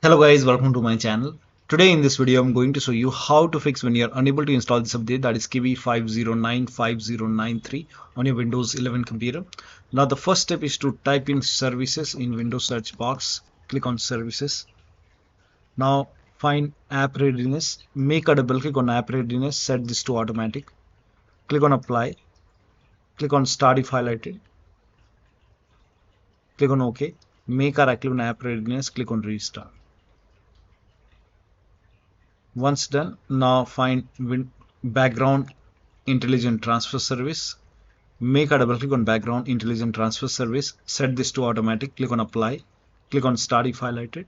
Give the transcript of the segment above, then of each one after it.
Hello guys, welcome to my channel. Today in this video I'm going to show you how to fix when you're unable to install this update, that is KB5095093 on your Windows 11 computer. Now the first step is to type in services in Windows search box. Click on services. Now find app readiness. Make a double click on app readiness. Set this to automatic. Click on apply. Click on start if highlighted. Click on OK. Make a right click on app readiness. Click on restart. Once done, now find background intelligent transfer service. Make a double click on background intelligent transfer service. Set this to automatic. Click on apply. Click on start if highlighted.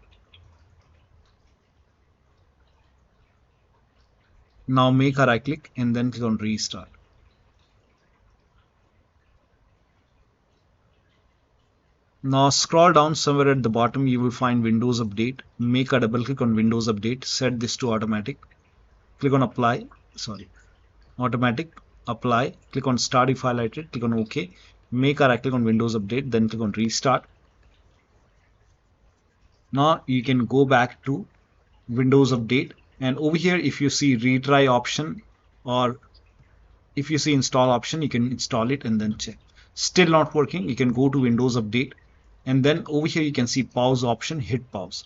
Now make a right click and then click on restart. Now scroll down somewhere at the bottom, you will find Windows Update. Make a double click on Windows Update. Set this to automatic. Click on apply. Automatic. Apply. Click on start if highlighted. Click on OK. Make a right click on Windows Update. Then click on restart. Now you can go back to Windows Update, and over here if you see retry option or if you see install option, you can install it and then check. Still not working, you can go to Windows Update, and then over here you can see pause option. Hit pause.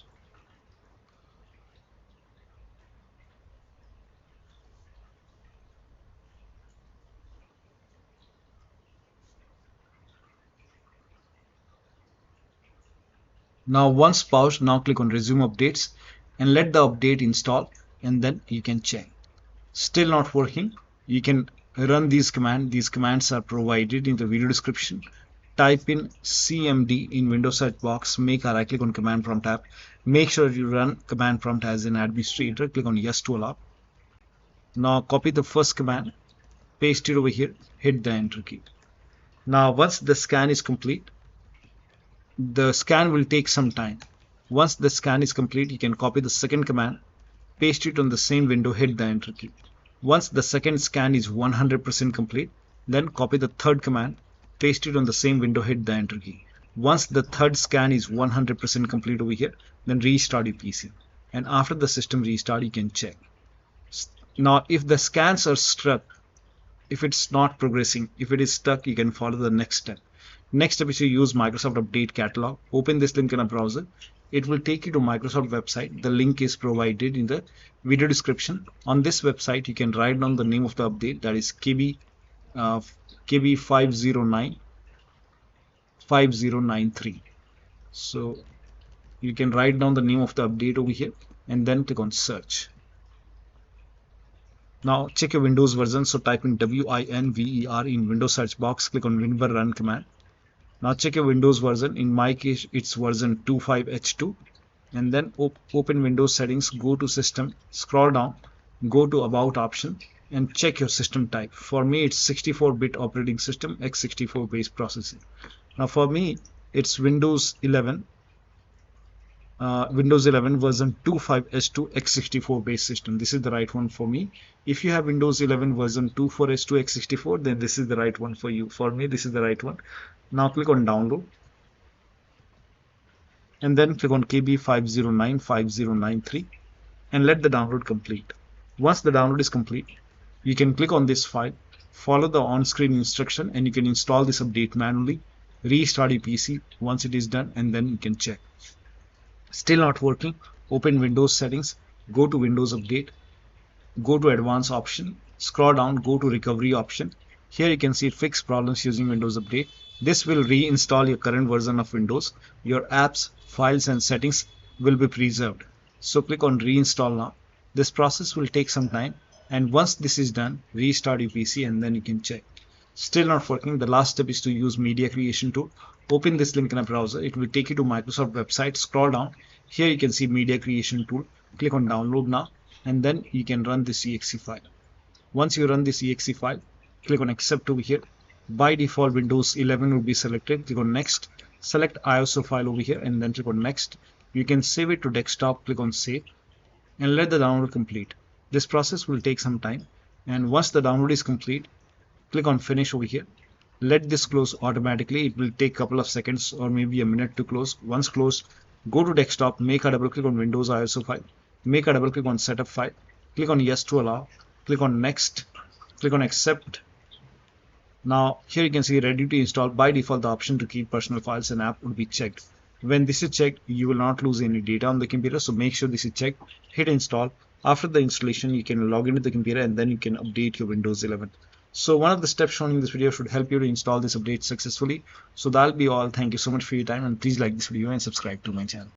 Now once paused, now click on resume updates and let the update install, and then you can check. Still not working, you can run these commands. These commands are provided in the video description. Type in cmd in Windows search box. Make a right click on command prompt tab. Make sure you run command prompt as an administrator. Click on yes to allow. Now copy the first command, paste it over here, hit the enter key. Now once the scan is complete, the scan will take some time. Once the scan is complete, you can copy the second command, paste it on the same window, hit the enter key. Once the second scan is 100% complete, then copy the third command, paste it on the same window, hit the enter key. Once the third scan is 100% complete over here, then restart your PC. And after the system restart, you can check. Now if the scans are stuck, if it's not progressing, if it is stuck, you can follow the next step. Next step is to use Microsoft Update Catalog. Open this link in a browser. It will take you to Microsoft website. The link is provided in the video description. On this website, you can write down the name of the update, that is KB5095093. So you can write down the name of the update over here and then click on search. Now check your Windows version. So type in WINVER in Windows search box. Click on WinVer run command. Now check your Windows version. In my case, it's version 25H2. And then open Windows settings, go to system, scroll down, go to about option and check your system type. For me, it's 64-bit operating system, x64 based processing. Now for me, it's Windows 11 version 25H2 x64 based system. This is the right one for me. If you have Windows 11 version 24H2 x64, then this is the right one for you. For me, this is the right one. Now click on download and then click on KB5095093 and let the download complete. Once the download is complete, you can click on this file, follow the on-screen instruction, and you can install this update manually. Restart your PC once it is done, and then you can check. Still not working, open Windows settings, go to Windows Update, go to advanced option, scroll down, go to recovery option. Here you can see fix problems using Windows Update. This will reinstall your current version of Windows. Your apps, files and settings will be preserved. So click on reinstall now. This process will take some time, and once this is done, restart your PC and then you can check. Still not working, the last step is to use media creation tool. Open this link in a browser. It will take you to Microsoft website. Scroll down. Here you can see media creation tool. Click on download now and then you can run this exe file. Once you run this exe file, click on accept over here. By default, Windows 11 will be selected. Click on next. Select ISO file over here and then click on next. You can save it to desktop. Click on save and let the download complete. This process will take some time, and once the download is complete, click on finish over here. Let this close automatically. It will take a couple of seconds or maybe a minute to close. Once closed, Go to desktop, make a double click on Windows ISO file, make a double click on setup file, click on yes to allow, click on next, click on accept. Now here you can see ready to install. By default, the option to keep personal files and app would be checked. When this is checked, you will not lose any data on the computer, so make sure this is checked. Hit install. After the installation, you can log into the computer and then you can update your Windows 11. So one of the steps shown in this video should help you to install this update successfully. So that'll be all. Thank you so much for your time, and please like this video and subscribe to my channel.